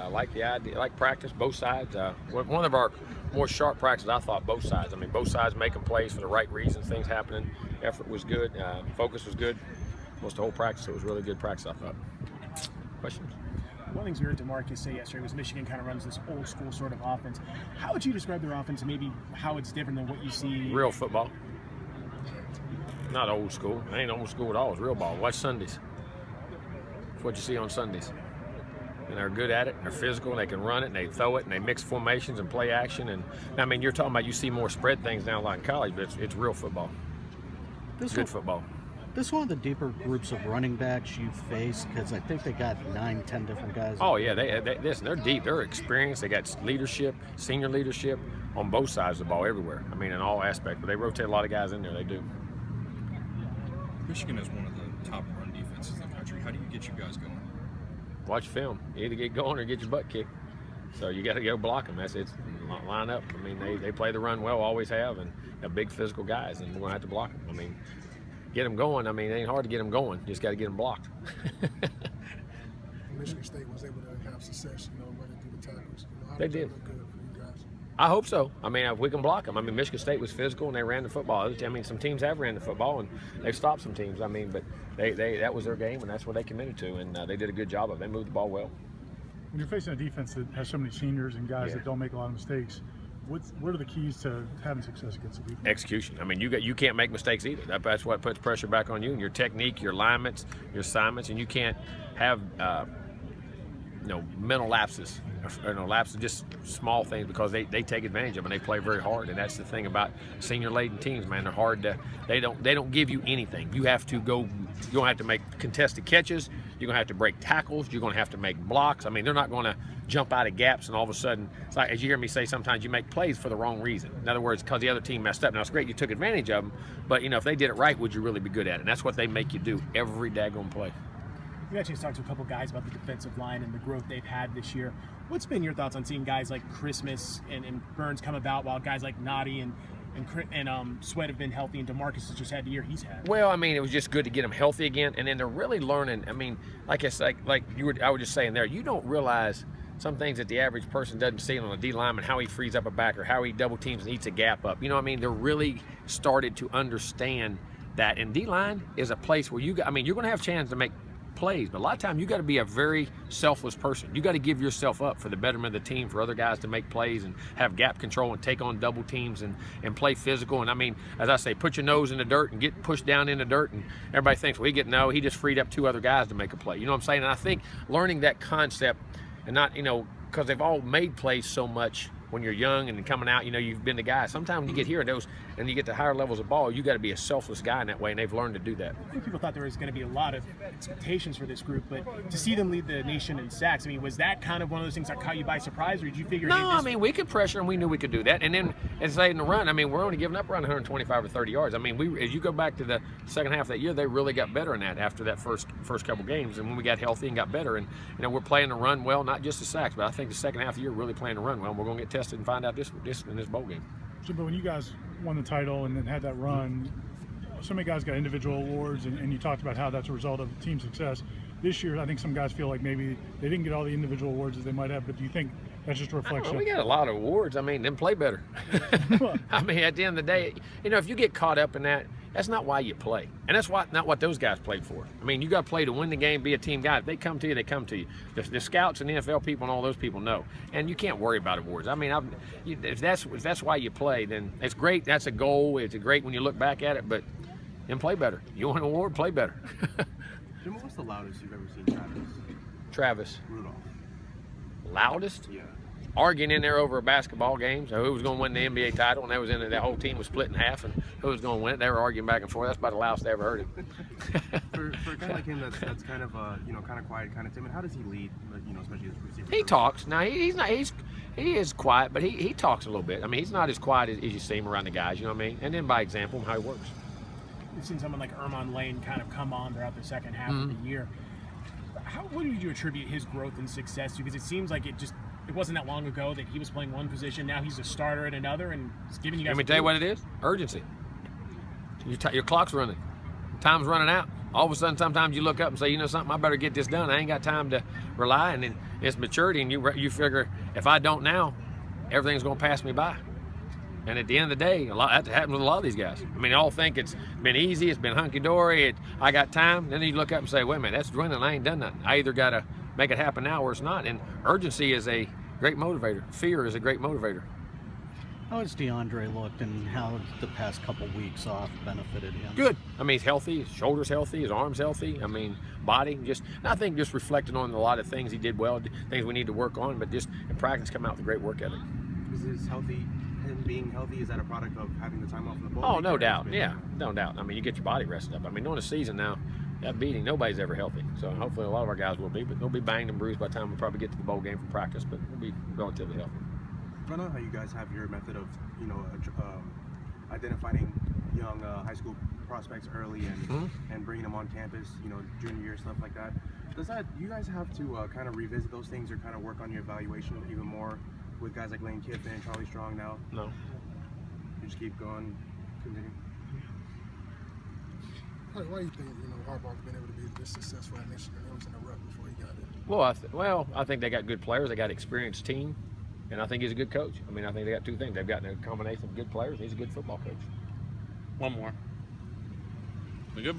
I like the idea. I like practice, both sides. One of our more sharp practices, I thought both sides. I mean, both sides making plays for the right reasons, things happening. Effort was good. Focus was good. Most the whole practice, it was really good practice, I thought. Questions? One of the things we heard DeMarcus say yesterday was Michigan kind of runs this old school sort of offense. How would you describe their offense and maybe how it's different than what you see? Real football. Not old school. It ain't old school at all. It's real ball. Watch Sundays. That's what you see on Sundays. And they're good at it, and they're physical, and they can run it, and they throw it, and they mix formations and play action. And I mean, you're talking about you see more spread things now like in college, but it's real football. Good football. This is one of the deeper groups of running backs you face because I think they got 9, 10 different guys. Oh yeah, listen, they're deep. They're experienced. They got leadership, senior leadership on both sides of the ball everywhere. I mean, in all aspects. But they rotate a lot of guys in there. They do. Michigan is one of the top run defenses in the country. How do you get you guys going? Watch film. You either get going or get your butt kicked. So you got to go block them. That's it. Line up. I mean, they play the run well, always have, and they're big physical guys, and we're gonna have to block them. I mean, get them going. I mean, it ain't hard to get them going. Just got to get them blocked. Michigan State was able to have success, running through the tackles. They did. Look good for you guys? I hope so. I mean, if we can block them. I mean, Michigan State was physical and they ran the football. I mean, some teams have ran the football and they've stopped some teams. I mean, but they that was their game and that's what they committed to, and they did a good job of it. They moved the ball well. When you're facing a defense that has so many seniors and guys that don't make a lot of mistakes, what are the keys to having success against the defense? Execution. I mean, you can't make mistakes either. That's what puts pressure back on you and your technique, your alignments, your assignments, and you can't have mental lapses. Lapses, just small things, because they take advantage of them and they play very hard. And that's the thing about senior laden teams, man. They're hard to. They don't give you anything. You have to go. You're gonna have to make contested catches. You're gonna have to break tackles. You're gonna have to make blocks. I mean, they're not gonna jump out of gaps and all of a sudden, it's like, as you hear me say, sometimes you make plays for the wrong reason. In other words, because the other team messed up. Now it's great you took advantage of them, but if they did it right, would you really be good at it? And that's what they make you do every daggone play. You actually talked to a couple guys about the defensive line and the growth they've had this year. What's been your thoughts on seeing guys like Christmas and Burns come about while guys like Noddy and Sweat have been healthy, and DeMarcus has just had the year he's had? Well, I mean, it was just good to get them healthy again, and then they're really learning. I mean, I was just saying there, you don't realize some things that the average person doesn't see on a D lineman, how he frees up a back or how he double teams and eats a gap up. You know what I mean? They're really started to understand that, and D line is a place where you're going to have a chance to make plays, but a lot of times you got to be a very selfless person. You got to give yourself up for the betterment of the team, for other guys to make plays and have gap control and take on double teams and play physical. And I mean, as I say, put your nose in the dirt and get pushed down in the dirt, and everybody thinks, well, he just freed up 2 other guys to make a play. You know what I'm saying? And I think learning that concept, and not, because they've all made plays so much when you're young and coming out, you've been the guy. Sometimes when you get here and you get to higher levels of ball, you got to be a selfless guy in that way, and they've learned to do that. I think people thought there was going to be a lot of expectations for this group, but to see them lead the nation in sacks, I mean, was that kind of one of those things that caught you by surprise, or did you figure? No, I mean, we could pressure, and we knew we could do that. And then, as I say, in the run, I mean, we're only giving up around 125 or 30 yards. I mean, as you go back to the second half of that year, they really got better in that after that first couple games, and when we got healthy and got better, and we're playing the run well, not just the sacks, but I think the second half of the year really playing the run well. And we're going to get tested and find out this in this bowl game. Jimbo, when you guys won the title and then had that run, so many guys got individual awards, and you talked about how that's a result of team success. This year, I think some guys feel like maybe they didn't get all the individual awards as they might have, but do you think that's just a reflection? We got a lot of awards. I mean, then play better. I mean, at the end of the day, if you get caught up in that, that's not why you play. And that's not what those guys played for. I mean, you got to play to win the game, be a team guy. If they come to you, they come to you. The scouts and the NFL people and all those people know. And you can't worry about awards. I mean, if that's why you play, then it's great. That's a goal. It's great when you look back at it, but then play better. You want an award, play better. Jim, what's the loudest you've ever seen Travis. Rudolph. Loudest? Yeah. Arguing in there over a basketball game, so who was going to win the NBA title, and that was that whole team was split in half, and who was going to win it. They were arguing back and forth. That's about the loudest I ever heard it. for a guy like him that's kind of kind of quiet, kind of timid, how does he lead? Especially as a receiver. He talks. Now he is quiet, but he talks a little bit. I mean, he's not as quiet as you see him around the guys. You know what I mean? And then by example, how he works. We've seen someone like Ermon Lane kind of come on throughout the second half of the year. What would you attribute his growth and success to? Because it seems like it wasn't that long ago that he was playing one position. Now he's a starter at another, and he's giving you guys. Let me tell you what it is: urgency. Your clock's running, time's running out. All of a sudden, sometimes you look up and say, something, I better get this done. I ain't got time to rely, and then it's maturity, and you figure if I don't now, everything's going to pass me by. And at the end of the day, that happens with a lot of these guys. I mean, they all think it's been easy, it's been hunky-dory, I got time. Then you look up and say, wait a minute, that's dwindling, I ain't done nothing. I either got to make it happen now or it's not. And urgency is a great motivator. Fear is a great motivator. How has DeAndre looked, and how the past couple weeks off benefited him? Good. I mean, he's healthy, his shoulder's healthy, his arm's healthy. I mean, body, I think just reflecting on a lot of things he did well, things we need to work on, but just in practice come out with a great work ethic. Is his him being healthy, is that a product of having the time off in the bowl? Oh, no doubt. Yeah, no doubt. I mean, you get your body rested up. I mean, during the season now, that beating, nobody's ever healthy. So hopefully a lot of our guys will be, but they'll be banged and bruised by the time we probably get to the bowl game for practice, but we'll be relatively healthy. I know how you guys have your method of, identifying young high school prospects early and bringing them on campus, junior year, stuff like that. You guys have to kind of revisit those things or kind of work on your evaluation even more with guys like Lane Kiffin and Charlie Strong now? No. You just keep going, continue? Why do you think Harbaugh's been able to be this successful at Michigan? It was in the rut before he got it. Well, I think they got good players. They got an experienced team, and I think he's a good coach. I mean, I think they got two things. They've got a combination of good players. He's a good football coach. One more. We good?